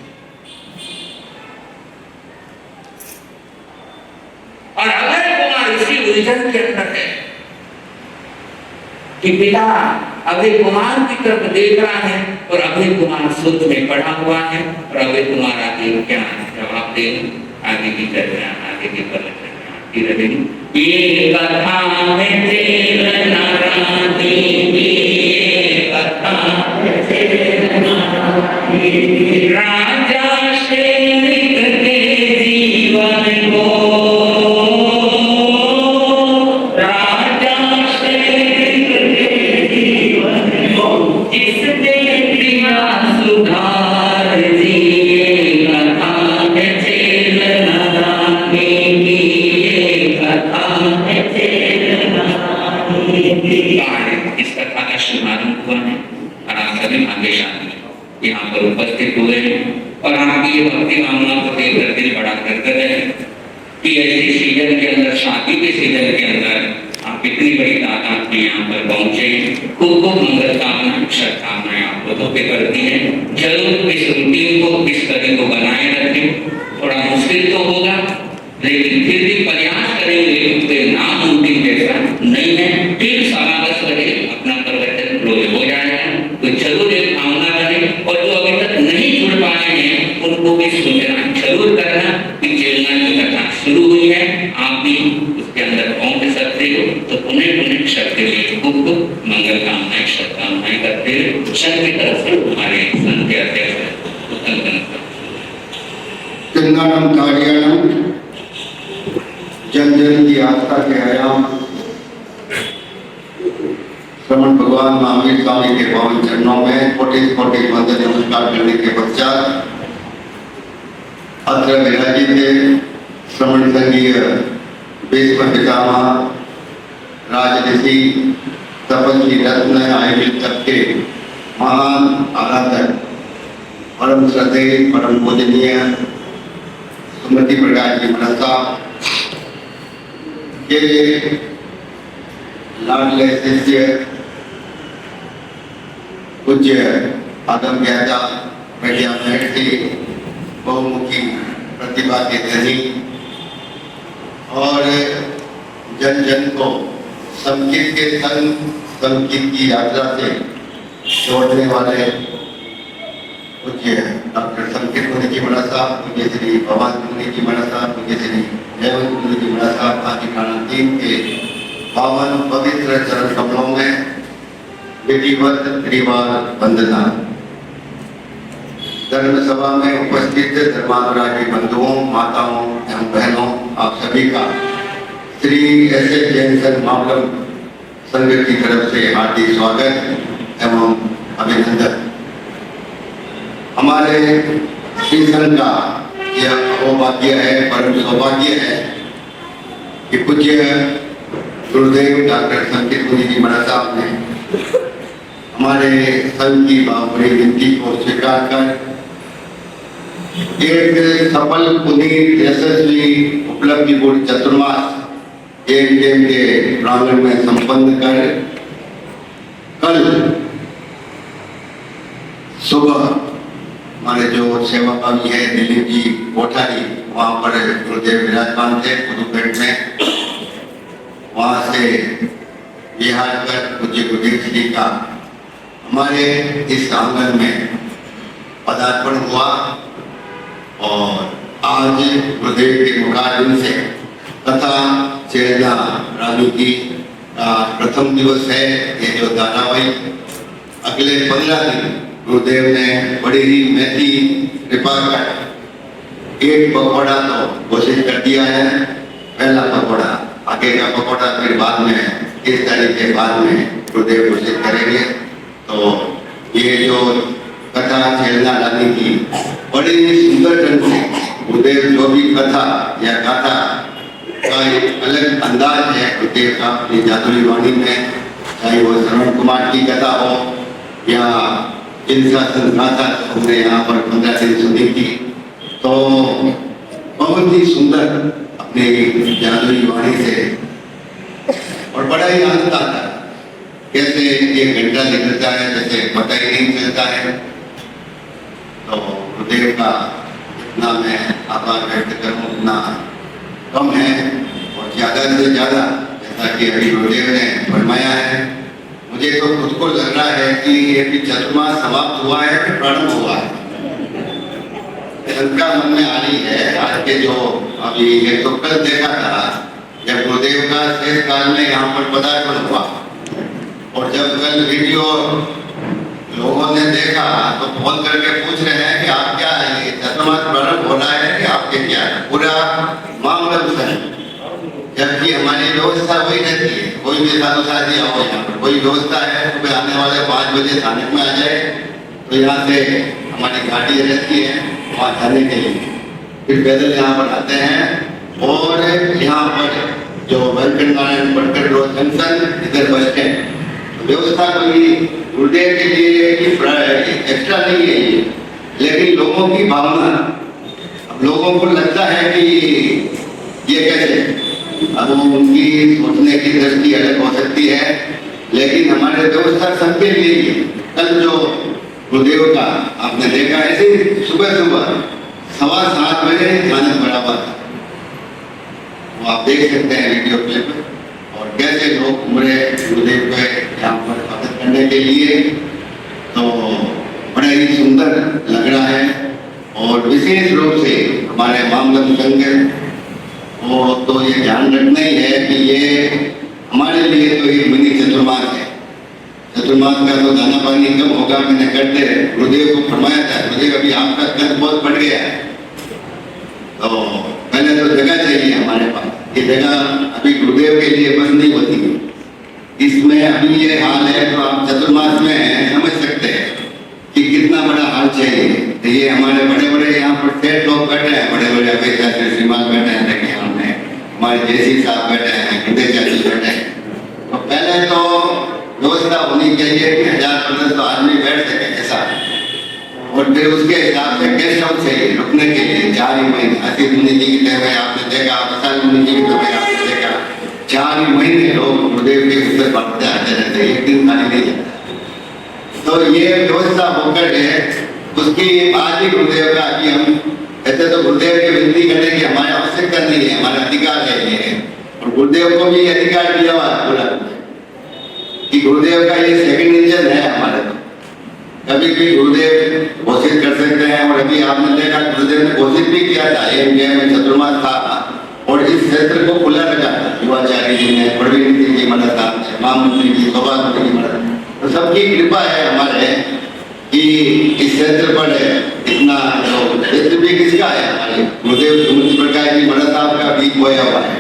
और अभय कुमार इसी उलझन के अंदर है कि पिता अभय कुमार की तरफ देख रहा है और अभय कुमार सोच में पड़ा हुआ है, और अभय कुमार आगे क्या जवाब दे, आगे की चर्चा, आगे की चर्चा आती रहेगी। ये कथा में तेरे नाराज़ी, ये कथा में तेरे नाराज़ी, राजा सैनिक के जीवन को, राजा सैनिक के जीवन को जिसने दिया सुख के आदमी यहाँ पर उपस्थित हुए और आपकी ये भक्ति भावना को देखकर दिल बड़ा गदगद है कि ऐसे सीजन के अंदर, शादी के सीजन के अंदर आप इतनी बड़ी तादाद में यहाँ पर पहुंचे। खूब खूब मंगल कामना, शुभकामनाएं आप लोगों पे करती हैं। जरूर इस रूटीन को, इस कड़ी को बनाए रखें। थोड़ा मुश्किल तो होगा, लेकिन फिर भी प्रयास करेंगे कि नामुमकिन जैसा नहीं है। ठीक 10:15 बजे अपना प्रवचन क्लोज हो जाएगा, तो जरूर एक भावना करें और जो अभी तक नहीं जुड़ पाए हैं उनको भी सूचना जरूर करना कि चेतना की कथा शुरू हुई है, आप भी उसके अंदर पहुंच सकते हो। तो पुनः सबके लिए खूब खूब मंगल कामनाएं, शुभकामनाएं करते हुए संघ की तरफ से हमारे संघ के अध्यक्ष चंदानम कार्यानम जन जन की आस्था के आयाम श्रमण भगवान महावीर स्वामी के पावन चरणों में कोटि कोटि वंदन नमस्कार करने के पश्चात अत्र विराजित श्रमण संघीय भीष्म पितामह राजऋषि तपस्वी रत्न आयोजित सबके महान आराधक परम श्रद्धेय परम पूजनीय सुमति प्रकाश जी मनसा के लाडले शिष्य पूज्य आदम ज्ञाता प्रज्ञा महर्षि बहुमुखी प्रतिभा के धनी और जन जन को संगीत के संग संगीत की यात्रा से जोड़ने वाले पूज्य डॉक्टर संकेत मुनि जी मणा साहब, पूज्य श्री भगवान मुनि जी मणा साहब, पूज्य श्री जयवंत मुनि जी मणा साहब आदि प्राणांतिम के पावन पवित्र चरण कमलों में विधिवत त्रिवार वंदना। धर्म सभा में उपस्थित धर्मानुरागी बंधुओं, माताओं एवं बहनों, आप सभी का श्री एस.एस. जैन संघ मावलम संघ की तरफ से हार्दिक स्वागत एवं अभिनंदन। हमारे श्री संघ का यह सौभाग्य है, परम सौभाग्य है कि पूज्य गुरुदेव डॉक्टर संकेत मुनि जी मणा साहब ने हमारे संघ की बाबरी विनती को स्वीकार कर एक सफल पुनीत यशस्वी उपलब्धिपूर्ण चतुर्मास एक दिन के प्रांगण में संपन्न कर कल सुबह हमारे जो सेवा भावी है दिलीप जी कोठारी, वहाँ पर गुरुदेव विराजमान थे पुदुपेट में, वहाँ से बिहार कर पूज्य गुरुदेव श्री का हमारे इस आंगन में पदार्पण हुआ और आज गुरुदेव के मुखारविंद से तथा चेतना रानी की प्रथम दिवस है ये जो धारावाहिक। अगले 15 दिन गुरुदेव ने बड़ी ही महती कृपा कर एक पकौड़ा तो घोषित कर दिया है। पहला पकौड़ा, आगे का पकौड़ा फिर बाद में, इस तारीख के बाद में गुरुदेव घोषित करेंगे। तो ये जो कथा चेतना रानी की बड़ी सुंदर ढंग से गुरुदेव जो भी कथा या गाथा का एक अलग अंदाज है गुरुदेव का अपनी जादुई वाणी में, चाहे वो श्रवण कुमार की कथा हो या जिनका संघाता हमने यहाँ पर 15 दिन सुनी थी, तो बहुत ही सुंदर अपनी जादुई वाणी से और बड़ा ही आनंद आता है। कैसे एक घंटा निकलता है जैसे पता ही नहीं चलता है। तो गुरुदेव का इतना मैं आभार व्यक्त करूँ उतना कम है और ज़्यादा से ज़्यादा, जैसा कि अभी गुरुदेव ने फरमाया है, मुझे तो खुद को लग रहा है कि ये भी चतुर्मास समाप्त हुआ है कि प्रारंभ हुआ है। शंका मन में आ रही है। आज के जो अभी ये तो कल देखा था जब गुरुदेव का शेष काल में यहाँ पर पदार्पण हुआ और जब कल वीडियो लोगों ने देखा तो फोन करके पूछ रहे हैं कि आप क्या है, ये चतुर्मास प्रारंभ हो रहा है कि आपके क्या है पूरा मामला सही। जबकि हमारी व्यवस्था वही रहती है, कोई भी साधु साथी आओ यहाँ पर कोई व्यवस्था है, सुबह आने वाले 5 बजे थाने में आ जाए तो यहाँ से हमारी गाड़ी रहती है वहाँ जाने के लिए, फिर पैदल यहाँ पर आते हैं और यहाँ पर जो वेंकट नारायण बटकर रोड जंक्शन इधर बस स्टैंड, व्यवस्था कोई गुरुदेव के लिए एक्स्ट्रा नहीं है ये, लेकिन लोगों की भावना, अब लोगों को लगता है कि ये कैसे, अब उनकी सोचने की दृष्टि अलग हो सकती है, लेकिन हमारे व्यवस्था सबके लिए ही है। कल जो गुरुदेव का आपने देखा, ऐसे सुबह सुबह 7:15 बजे खाना बराबर था, वो आप देख सकते हैं वीडियो क्लिप, और कैसे लोग उमड़े गुरुदेव को यहाँ पर स्वागत करने के लिए, तो बड़ा ही सुंदर लग रहा है। और विशेष रूप से हमारे मामलत संघ वो तो ये ध्यान रखना ही है कि ये हमारे लिए तो ये मिनी चतुर्मास है। चतुर्मास का तो दाना पानी कब होगा, मैंने करते गुरुदेव को फरमाया था, गुरुदेव अभी आपका कद बहुत बढ़ गया है, तो पहले तो जगह चाहिए हमारे पास। ये जगह अभी गुरुदेव के लिए बस नहीं होती, इसमें अभी ये हाल है, तो आप चतुर्मास में समझ सकते हैं कि कितना बड़ा हाल चाहिए। तो ये हमारे बड़े बड़े यहाँ पर सेठ लोग बैठे हैं, बड़े बड़े अपेक्षा श्रीमान बैठे हैं, देखिए हमने हमारे जैसी साहब बैठे हैं, हृदय चाची बैठे हैं। तो पहले तो व्यवस्था होनी चाहिए कि 1000-1500 आदमी बैठ सके ऐसा, और फिर उसके हिसाब से गेस्ट हाउस चाहिए रुकने के लिए 4 ही महीने। आशीष मुनि जी की तरह आपने देखा, विशाल मुनि जी की तरह आपने देखा, 4 ही महीने लोग गुरुदेव के ऊपर बढ़ते आते रहते, एक दिन खाली नहीं जाता। तो ये व्यवस्था होकर है, उसकी आज ही गुरुदेव का कि हम ऐसे तो गुरुदेव की विनती करें कि हमारी आवश्यकता नहीं है, हमारा अधिकार है ये, और गुरुदेव को भी अधिकार दिया हुआ है पूरा कि गुरुदेव का ये सेकंड इंजन है हमारे, तो कभी भी गुरुदेव घोषित कर सकते हैं। और अभी आपने देखा गुरुदेव ने घोषित भी किया था, एमजीएम में चतुर्मास था, और इस क्षेत्र को खुला रखा था। युवाचार्य जी ने, प्रवीण जी मदद था, महामंत्री जी, सौभाग्य जी मदद, तो सबकी कृपा है हमारे कि इस क्षेत्र पर इतना जो क्षेत्र भी किसका है, हमारे गुरुदेव सुमित प्रकाश जी मदद साहब का बीज बोया हुआ है।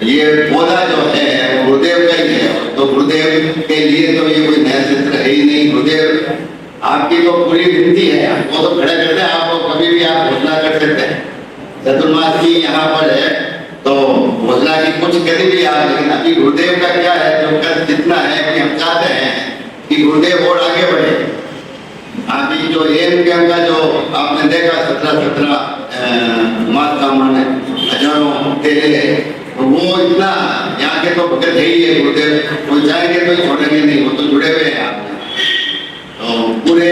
ये पौधा जो है वो गुरुदेव का ही है, तो गुरुदेव के लिए तो ये कोई नया क्षेत्र है ही नहीं। गुरुदेव आपकी तो पूरी विनती है, आपको तो खड़े करते हैं, आपको कभी भी आप घोषणा कर सकते हैं। चतुर्मास की यहाँ पर है तो घोषणा की कुछ कभी भी आप, लेकिन अभी गुरुदेव का क्या है, जो कद जितना है कि हम चाहते हैं कि गुरुदेव और आगे बढ़े। अभी जो एम का जो आपने देखा 17 माता माने हजारों तेरे, तो वो इतना यहाँ के तो भगत है ही है गुरुदेव, वो चाहेंगे तो छोड़ेंगे नहीं, वो तो जुड़े हुए हैं आप। तो पूरे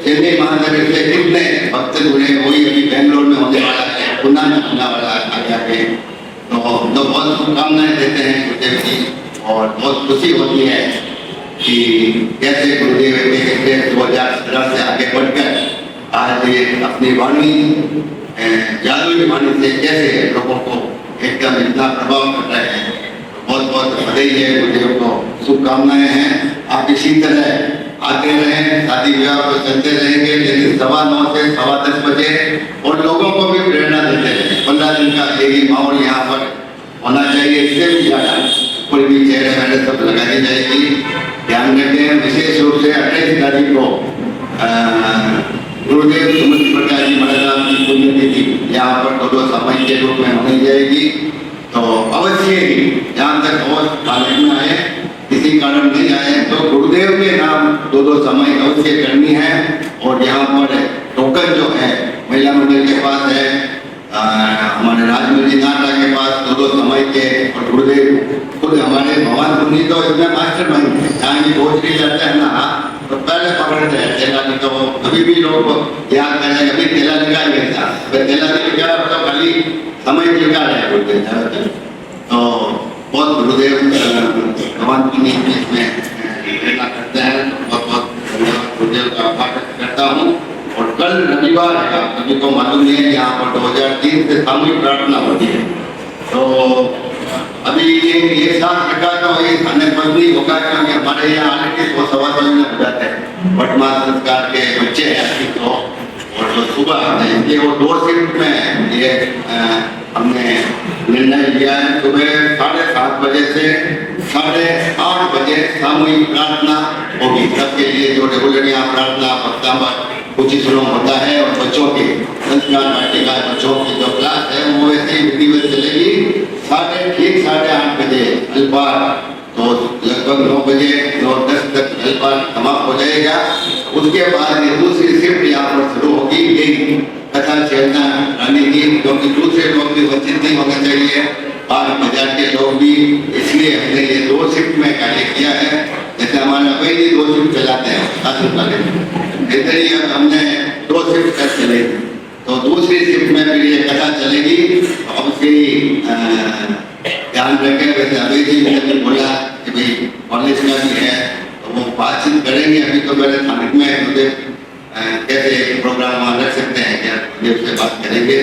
चेन्नई महानगर से कितने भक्त जुड़े, वही अभी बेंगलोर में होने वाला है, पुणे में होने वाला आगे आगे। तो बहुत शुभकामनाएं देते हैं गुरुदेव की, और बहुत खुशी होती है कि कैसे गुरुदेव के 2017 से आगे बढ़कर आज ये अपनी वाणी, जादुई वाणी से कैसे लोगों को एकदम इतना प्रभाव कर रहे हैं। बहुत बहुत बधाई है, गुरुदेव को शुभकामनाएं हैं। आप इसी तरह आते रहें, शादी विवाह तो चलते रहेंगे, लेकिन 9:15 से 10:15 बजे, और लोगों को भी प्रेरणा देते हैं। 15 दिन का यही माहौल यहाँ पर होना चाहिए, इससे भी ज़्यादा कोई भी चेहरे वहरे सब लगा दी जाएगी। ध्यान रखें, विशेष रूप से 28 तारीख को गुरुदेव सुमित प्रकाश जी महाराज की पुण्यतिथि यहाँ पर 2 समय के रूप में मनाई जाएगी। तो अवश्य ही जहाँ तक अवश्य पालन में आए, किसी कारण नहीं आए तो गुरुदेव के नाम 2 समय अवश्य करनी है। और यहाँ पर टोकन जो है महिला मंडल के पास है, हमारे राजमंत्री नाटा के पास 2 समय के, और गुरुदेव खुद हमारे भगवान मुनि तो इसमें मास्टर माइंड है। जहाँ भी भोजरी जाते हैं ना, तो पहले पकड़ते हैं तेला निका, वो कभी भी लोग याद करें, अभी तेला निका ही था, तेला निका तो खाली समय निका है गुरुदेव। तो बहुत गुरुदेव भगवान मुनि इसमें प्रेरणा करते हैं, तो बहुत बहुत धन्यवाद गुरुदेव का आभार करता हूँ। और कल रविवार है, आप सभी को मालूम नहीं है, यहाँ पर 2003 से सामूहिक प्रार्थना होती है। तो अभी एक साथ रखा तो ये खाने पर नहीं होगा, क्योंकि हमारे यहाँ आने के 2-2 में हो जाते हैं। बटमास संस्कार के बच्चे हैं तो, और तो सुबह इसलिए वो 2 शिफ्ट में ये हमने निर्णय लिया है। सुबह 7:30 बजे से 8:30 बजे सामूहिक प्रार्थना होगी सबके लिए। जो रेगुलर यहाँ प्रार्थना हफ्तावार कुछ ही शुरू होता है, और बच्चों के संस्कार वाटिका बच्चों की जो क्लास है वो वैसे ही विधिवत चलेगी। ठीक 8:30 बजे अल्पार, तो लगभग 9 बजे 9:10 तक जलपान समाप्त हो जाएगा। उसके बाद ये दूसरी शिफ्ट यहाँ पर शुरू होगी, यही कथा चेतना रानी की, क्योंकि दूसरे लोग भी वंचित नहीं होना चाहिए, बाहर बाजार के लोग भी, इसलिए हमने ये 2 शिफ्ट में कार्य किया है। जैसे हमारे अभी 2 शिफ्ट चलाते हैं शासन वाले, ऐसे ही अब हमने 2 शिफ्ट कर चलेगी, तो दूसरी शिफ्ट में फिर ये कथा चलेगी। और उसकी ध्यान रखें। वैसे अभी जी मैंने बोला कि भाई कॉलेज का भी है, तो वो बातचीत करेंगे। अभी तो मेरे थानिक में मुझे कैसे प्रोग्राम वहाँ रख सकते हैं, क्या मुझे उससे बात करेंगे।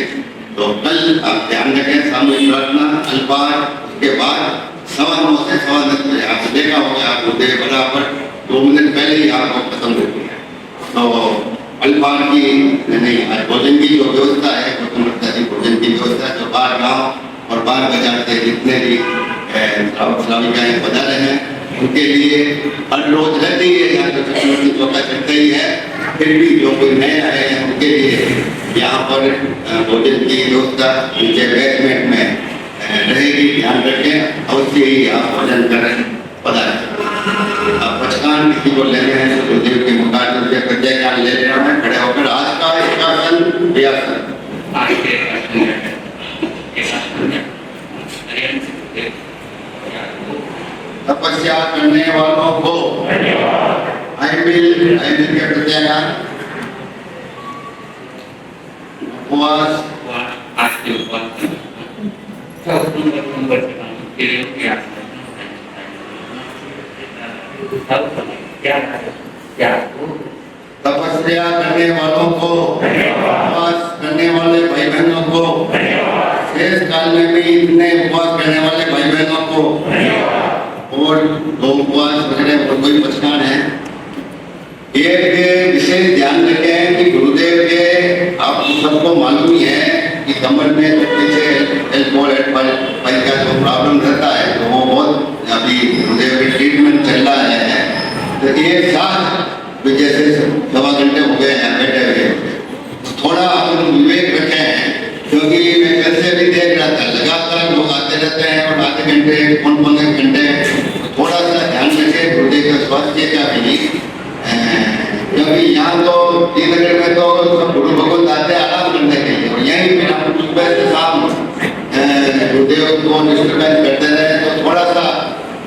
तो कल आप ध्यान रखें, सामूहिक प्रार्थना अल्पार, उसके बाद 9:15 से 9:10 बजे। आप देखा होगा, आप मुझे बराबर 2 मिनट पहले ही आपको खत्म हो गया। तो अल्पार की नहीं, आज भोजन की जो व्यवस्था है, भोजन की व्यवस्था जो बाहर गाँव और बाहर बाजार से जितने भी श्राविकाएँ पधारे हैं, उनके लिए हर रोज रहती है, यहाँ तो चक्रवर्ती चौका चलता ही है। फिर भी जो कोई नए आए हैं उनके लिए यहाँ पर भोजन की व्यवस्था नीचे बेसमेंट में रहेगी, ध्यान रखें। अवश्य ही आप भोजन करें, पधारें। पचकान किसी को लेने हैं तो गुरुदेव के मुखारबिन से प्रत्येकान ले लेना है। खड़े होकर आज का एकासन व्यासन तपस्या करने वालों को आई मिल के प्रत्यागान उपवास तपस्या करने वालों को, उपवास करने वाले भाई बहनों को, शेष काल में भी इतने उपवास करने वाले भाई बहनों को, और 2 उपवास वगैरह और कोई पचकान है। एक विशेष ध्यान रखें कि गुरुदेव के आपको सबको मालूम ही है कि कमर में जो पीछे एल्कोहल का जो प्रॉब्लम रहता है, तो वो बहुत अभी गुरुदेव के ट्रीटमेंट चल रहा है। तो एक साथ जैसे 1.25 घंटे हो गए हैं बैठे हुए, थोड़ा अपन विवेक रखें, क्योंकि मैं कल से भी देख रहा था लगातार लोग आते रहते हैं और आधे घंटे 15 घंटे। थोड़ा सा ध्यान रखें गुरुदेव के स्वास्थ्य का भी, क्योंकि यहाँ तो श्रीनगर में तो सब गुरु भगवंत आते हैं आराम करने के लिए, और यहीं पे हम सुबह से शाम गुरुदेव को डिस्टर्बेंस करते रहे। तो थोड़ा सा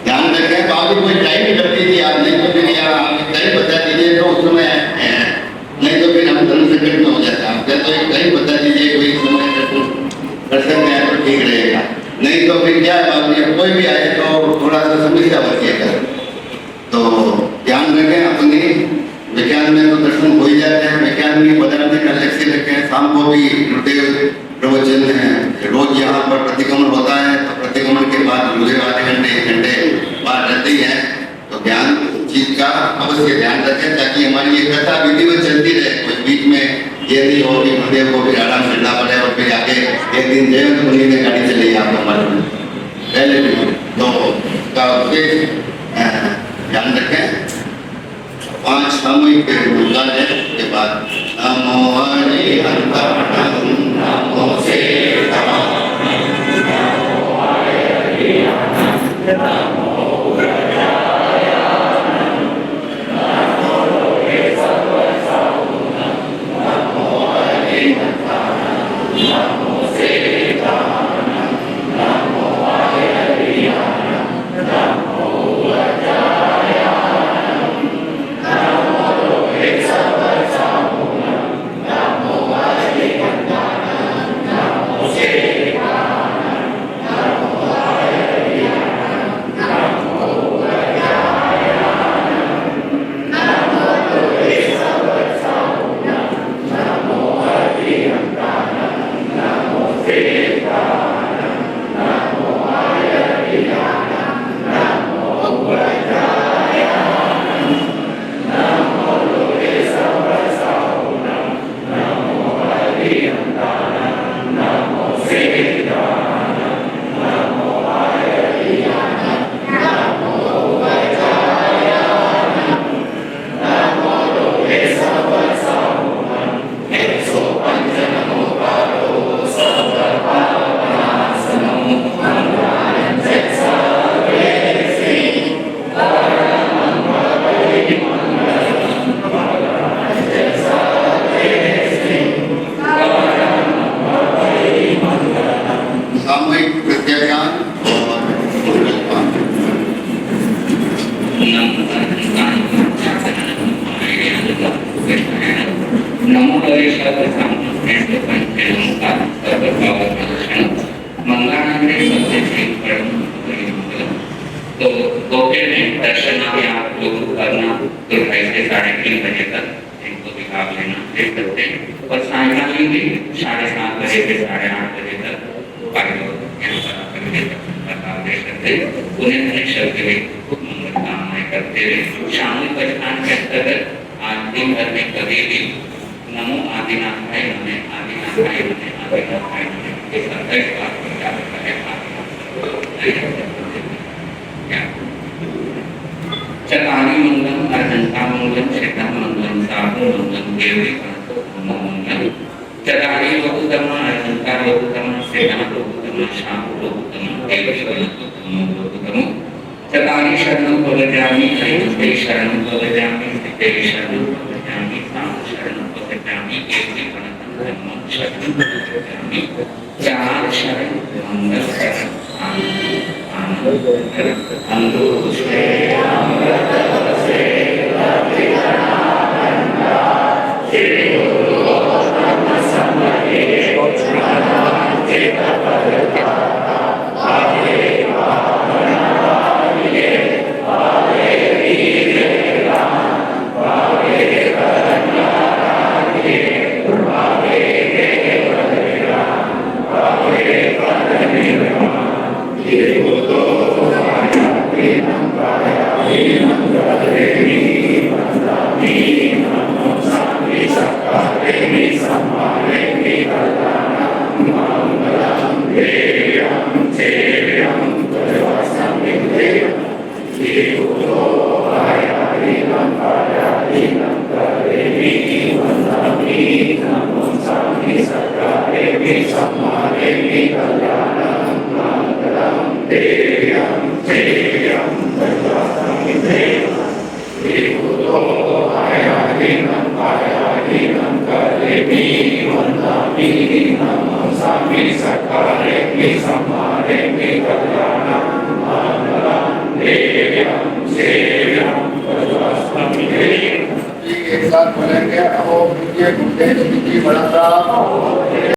ध्यान रखें। बाकी कोई टाइम कर दीजिए आप, नहीं तो फिर यहाँ टाइम बता दीजिए, तो उसमें नहीं तो फिर हम धर्म संकट में हो जाता है। तो एक टाइम बता दीजिए, कोई समय कर सकते हैं तो ठीक रहेगा, नहीं तो फिर क्या है बात, कोई भी आए तो थोड़ा सा समस्या बचिएगा। तो ध्यान रखें अपनी विज्ञान में तो दर्शन हो ही जाते हैं, विज्ञान में बदलने का लक्ष्य रखें। शाम को भी गुरुदेव प्रवचन है, रोज यहाँ पर प्रतिक्रमण होता है, तो प्रतिक्रमण के बाद गुरुदेव आधे घंटे 1 घंटे बाहर रहते ही हैं। तो ध्यान चीज का अवश्य ध्यान रखें, ताकि हमारी ये कथा विधिवत चलती रहे। कोई बीच में ये नहीं हो कि गुरुदेव को फिर आराम करना पड़े और फिर आगे एक दिन जयंत मुनि ने गाड़ी चली आपको मालूम पहले भी, तो उसका ध्यान रखें। 5 सामूहिक गुणगान है, उसके बाद नमो हरि अंतरम नमो से नमो हरेशाय सामने पंचे नमस्कार सर्वभावनाशनं मंगलानंदे सत्य श्री परम मंगलम। तो दोपहर में दर्शन भी आप लोग करना तो ऐसे 3:30 बजे तक इनको भी लाभ लेना दे सकते हैं और सायकाल में भी 7:30 बजे से 8:30 बजे तक उन्हें हमेशा के लिए खूब मंगल कामनाएं करते हुए शामिल बचकान के अंतर्गत आज दिन भर में कभी भी नमो आदिनाथाय नमः आदिनाथाय नमः आदिनाथाय नमः इस 27 बार प्रचार करें। चकानी मंगलम अर्धंता मंगलम श्रेता मंगलम साहु मंगलम देवी मंगलम चकानी लोकुतमा अर्धंता लोकुतमा श्रेता लोकुतमा साहु लोकुतमा देवी लोकुतमा चकानी शरणं भवजामि हरिते शरणं भवजामि सिद्धे शरणं भवजामि साहु शरणं भवजामि देवी धर्मं शरणं भवजामि चार शरण मंगल शरण एक साथ बोलेंगे अहो मुझे गुड्डे की बड़ा